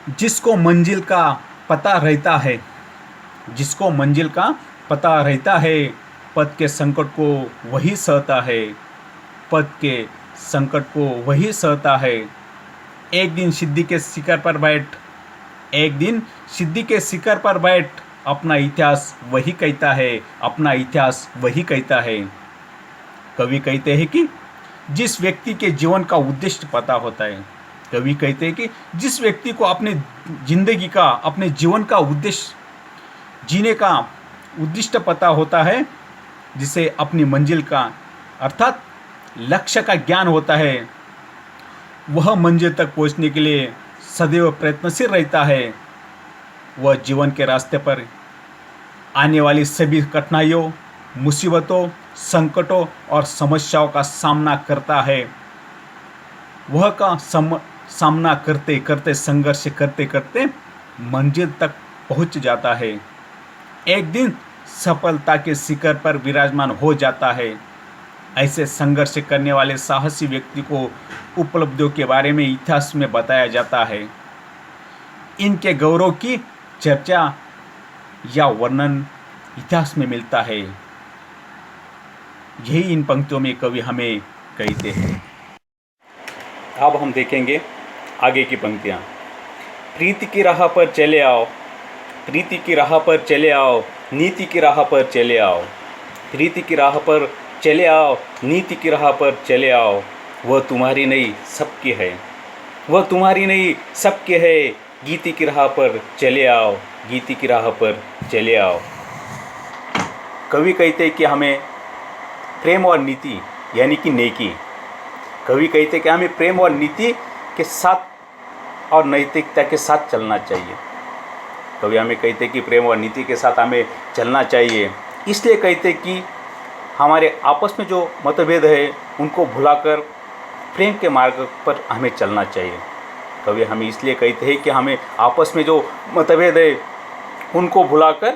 जिसको मंजिल का पता रहता है, जिसको मंजिल का पता रहता है, पथ के संकट को वही सहता है, पथ के संकट को वही सहता है। एक दिन सिद्धि के शिखर पर बैठ, एक दिन सिद्धि के शिखर पर बैठ, अपना इतिहास वही कहता है, अपना इतिहास वही कहता है। कवि कहते हैं कि जिस व्यक्ति के जीवन का उद्देश्य पता होता है, कवि कहते हैं कि जिस व्यक्ति को अपने जिंदगी का, अपने जीवन का उद्देश्य, जीने का उद्दिष्ट पता होता है, जिसे अपनी मंजिल का अर्थात लक्ष्य का ज्ञान होता है, वह मंजिल तक पहुंचने के लिए सदैव प्रयत्नशील रहता है। वह जीवन के रास्ते पर आने वाली सभी कठिनाइयों, मुसीबतों, संकटों और समस्याओं का सामना करता है। वह का सामना करते करते, संघर्ष करते करते मंजिल तक पहुंच जाता है। एक दिन सफलता के शिखर पर विराजमान हो जाता है। ऐसे संघर्ष करने वाले साहसी व्यक्ति को उपलब्धियों के बारे में इतिहास में बताया जाता है। इनके गौरव की चर्चा या वर्णन इतिहास में मिलता है। यही इन पंक्तियों में कवि हमें कहते हैं। अब हम देखेंगे आगे की पंक्तियाँ। प्रीति की राह पर चले आओ, प्रीति की राह पर चले आओ, नीति की राह पर चले आओ, प्रीति की राह पर चले आओ, नीति की राह पर चले आओ। वह तुम्हारी नहीं सबकी है, वह तुम्हारी नहीं सबके है। गीति की राह पर चले आओ, गीति की राह पर चले आओ। कवि कहते हैं कि हमें प्रेम और नीति यानी कि नेकी, कवि कहते हैं कि हमें प्रेम और नीति के साथ और नैतिकता के साथ चलना चाहिए। कवि हमें कहते हैं कि प्रेम और नीति के साथ हमें चलना चाहिए। इसलिए कहते हैं कि हमारे आपस में जो मतभेद है उनको भुलाकर प्रेम के मार्ग पर हमें चलना चाहिए। कवि हमें इसलिए कहते हैं कि हमें आपस में जो मतभेद है उनको भुलाकर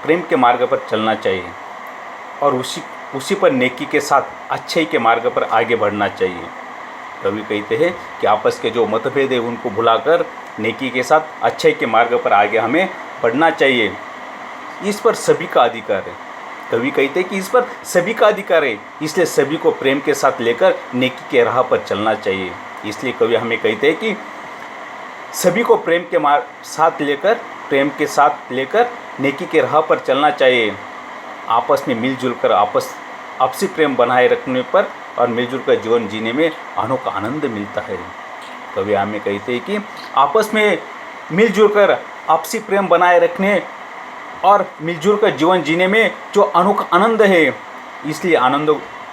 प्रेम के मार्ग पर चलना चाहिए और उसी पर नेकी के साथ अच्छाई के मार्ग पर आगे बढ़ना चाहिए। कवि कहते हैं कि आपस के जो मतभेद है उनको भुलाकर नेकी के साथ अच्छाई के मार्ग पर आगे हमें बढ़ना चाहिए। इस पर सभी का अधिकार है। कवि कहते हैं कि इस पर सभी का अधिकार है, इसलिए सभी को प्रेम के साथ लेकर नेकी के राह पर चलना चाहिए। इसलिए कवि हमें कहते हैं कि सभी को प्रेम के प्रेम के साथ लेकर नेकी के राह पर चलना चाहिए। आपस में मिलजुल कर आपसी प्रेम बनाए रखने पर और मिलजुल कर जीवन जीने में अनोखा आनंद मिलता है। कवि हमें कहते हैं कि आपस में मिलजुल कर आपसी प्रेम बनाए रखने और मिलजुल कर जीवन जीने में जो अनोखा आनंद है, इसलिए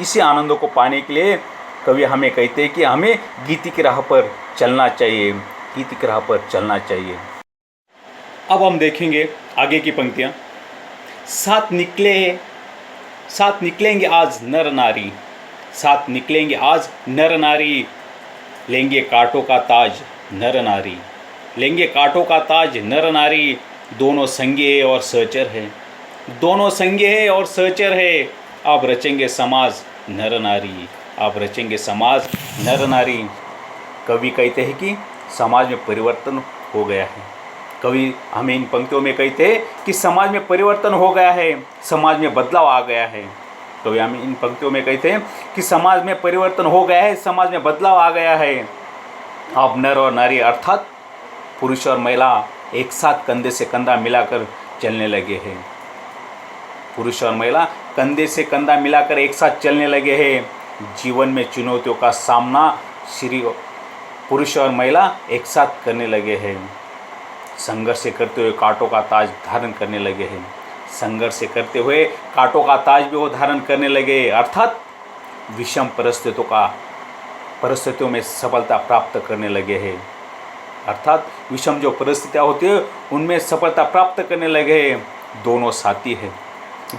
इसी आनंदों को पाने के लिए कवि हमें कहते हैं कि हमें गीति की राह पर चलना चाहिए, गीति की राह पर चलना चाहिए। अब हम देखेंगे आगे की पंक्तियाँ। साथ निकलेंगे आज नर नारी, साथ निकलेंगे आज नर नारी, लेंगे कांटों का ताज नर नारी, लेंगे कांटों का ताज नर नारी। दोनों संगे है और सहचर है, दोनों संगे है और सहचर है। अब रचेंगे समाज नर नारी, अब रचेंगे समाज नर नारी। कवि कहते हैं कि समाज में परिवर्तन हो गया है। कवि हमें इन पंक्तियों में कहते हैं कि समाज में परिवर्तन हो गया है, समाज में बदलाव आ गया है। कवि हमें इन पंक्तियों में कहते हैं कि समाज में परिवर्तन हो गया है, समाज में बदलाव आ गया है। अब नर और नारी अर्थात पुरुष और महिला एक साथ कंधे से कंधा मिलाकर चलने लगे हैं। पुरुष और महिला कंधे से कंधा मिलाकर एक साथ चलने लगे हैं। जीवन में चुनौतियों का सामना पुरुष और महिला एक साथ करने लगे हैं। संघर्ष करते हुए कांटों का ताज धारण करने लगे हैं, संघर्ष करते हुए कांटों का ताज भी वो धारण करने लगे। अर्थात विषम परिस्थितियों में सफलता प्राप्त करने लगे हैं। अर्थात विषम जो परिस्थितियाँ होती है उनमें सफलता प्राप्त करने लगे हैं। दोनों साथी है,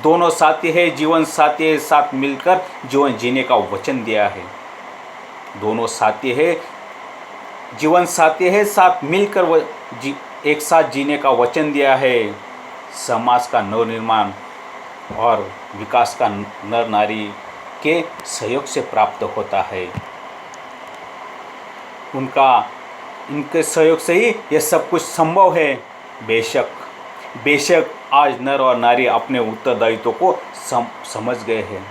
दोनों साथी है, जीवन साथी है, साथ मिलकर जीवन जीने का वचन दिया है। दोनों साथी है, जीवन साथी है, साथ मिलकर एक साथ जीने का वचन दिया है। समाज का नवनिर्माण और विकास का नर नारी के सहयोग से प्राप्त होता है। उनका इनके सहयोग से ही यह सब कुछ संभव है। बेशक बेशक आज नर और नारी अपने उत्तरदायित्व को समझ गए हैं।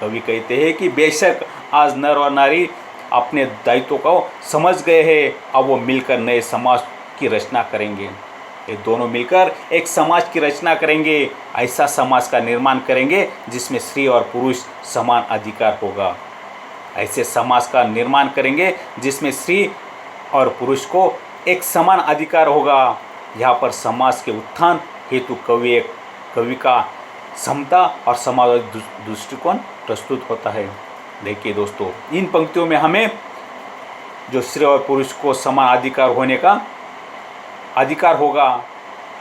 कवि कहते हैं कि बेशक आज नर और नारी अपने दायित्व को समझ गए हैं, अब वो मिलकर नए समाज की रचना करेंगे। ये दोनों मिलकर एक समाज की रचना करेंगे, ऐसा समाज का निर्माण करेंगे जिसमें स्त्री और पुरुष समान अधिकार होगा। ऐसे समाज का निर्माण करेंगे जिसमें स्त्री और पुरुष को एक समान अधिकार होगा। यहाँ पर समाज के उत्थान हेतु कवि का समता और समाजवादी दृष्टिकोण प्रस्तुत होता है। देखिए दोस्तों, इन पंक्तियों में हमें जो स्त्री और पुरुष को समान अधिकार होने का अधिकार होगा,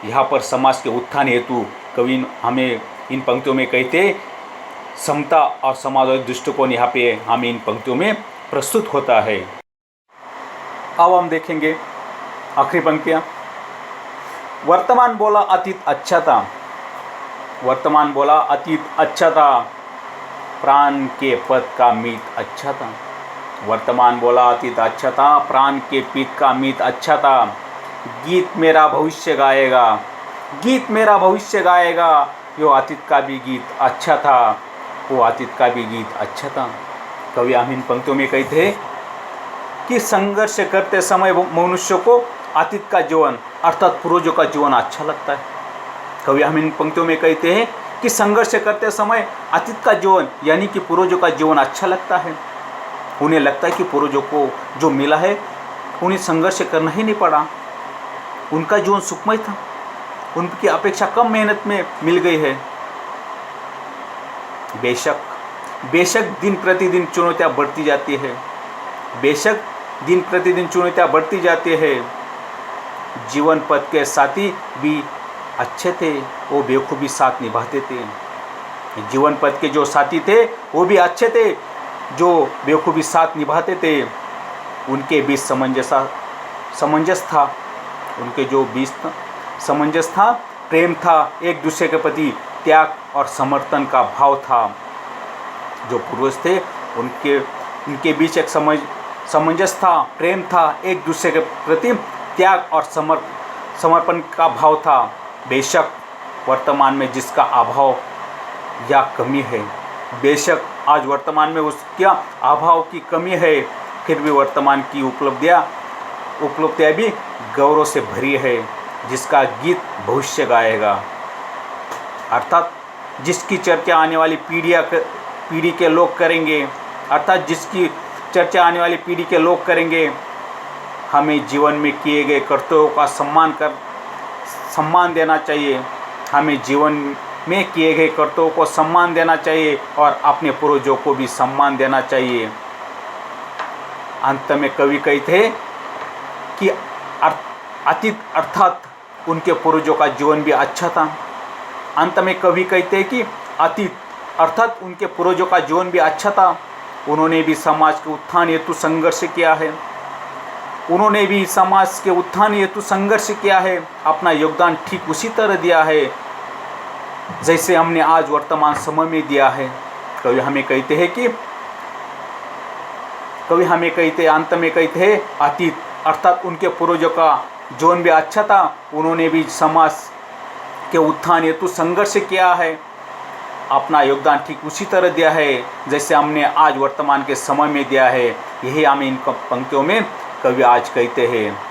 यहाँ पर समाज के उत्थान हेतु कवि हमें इन पंक्तियों में कहते समता और समाजवादी दृष्टिकोण यहाँ पे हमें इन पंक्तियों में प्रस्तुत होता है। अब हम देखेंगे आखिरी पंक्तियाँ। वर्तमान बोला अतीत अच्छा था, वर्तमान बोला अतीत अच्छा था, प्राण के पद का मीत अच्छा था। वर्तमान बोला अतीत अच्छा था, प्राण के पीत का मीत अच्छा था। गीत मेरा भविष्य गाएगा, गीत मेरा भविष्य गाएगा, यो अतीत का भी गीत अच्छा था, वो अतीत का भी गीत अच्छा था। कवि हम इन पंक्तियों में कहते हैं कि संघर्ष करते समय मनुष्य को अतीत का जीवन अर्थात पूर्वजों का जीवन अच्छा लगता है। कवि हम इन पंक्तियों में कहते हैं कि संघर्ष करते समय अतीत का जीवन यानी कि पूर्वजों का जीवन अच्छा लगता है। उन्हें लगता है कि पूर्वजों को जो मिला है उन्हें संघर्ष करना ही नहीं पड़ा, उनका जीवन सुखमय था, उनकी अपेक्षा कम मेहनत में मिल गई है। बेशक बेशक दिन प्रतिदिन चुनौतियाँ बढ़ती जाती है, बेशक दिन प्रतिदिन चुनौतियाँ बढ़ती जाती है। जीवन पथ के साथी भी अच्छे थे, वो बेखूबी साथ निभाते थे। जीवन पथ के जो साथी थे वो भी अच्छे थे, जो बेखूबी साथ निभाते थे। उनके बीच समंजस था, उनके जो बीच समंजस था, प्रेम था, एक दूसरे के प्रति त्याग और समर्थन का भाव था। जो पूर्वज थे उनके बीच एक समंजस था, प्रेम था, एक दूसरे के प्रति त्याग और समर्पण का भाव था। बेशक वर्तमान में जिसका अभाव या कमी है, बेशक आज वर्तमान में उसका अभाव की कमी है, फिर भी वर्तमान की उपलब्धियाँ भी गौरव से भरी है, जिसका गीत भविष्य गाएगा। अर्थात जिसकी चर्चा आने वाली पीढ़ी के लोग करेंगे, अर्थात जिसकी चर्चा आने वाली पीढ़ी के लोग करेंगे। हमें जीवन में किए गए कर्तव्यों का सम्मान देना चाहिए, हमें जीवन में किए गए कर्तव्यों को सम्मान देना चाहिए और अपने पूर्वजों को भी सम्मान देना चाहिए। अंत में कवि कहते हैं कि अतीत अर्थात उनके पूर्वजों का जीवन भी अच्छा था। अंत में कवि कहते हैं कि अतीत अर्थात उनके पूर्वजों का जीवन भी अच्छा था। उन्होंने भी समाज के उत्थान हेतु संघर्ष किया है, उन्होंने भी समाज के उत्थान हेतु संघर्ष किया है, अपना योगदान ठीक उसी तरह दिया है जैसे हमने आज वर्तमान समय में दिया है। कवि हमें कहते हैं अंत में कहते हैं अतीत अर्थात उनके पूर्वजों का जीवन भी अच्छा था, उन्होंने भी समाज के उत्थान हेतु संघर्ष किया है, अपना योगदान ठीक उसी तरह दिया है जैसे हमने आज वर्तमान के समय में दिया है। यही हमें इन पंक्तियों में कवि आज कहते हैं।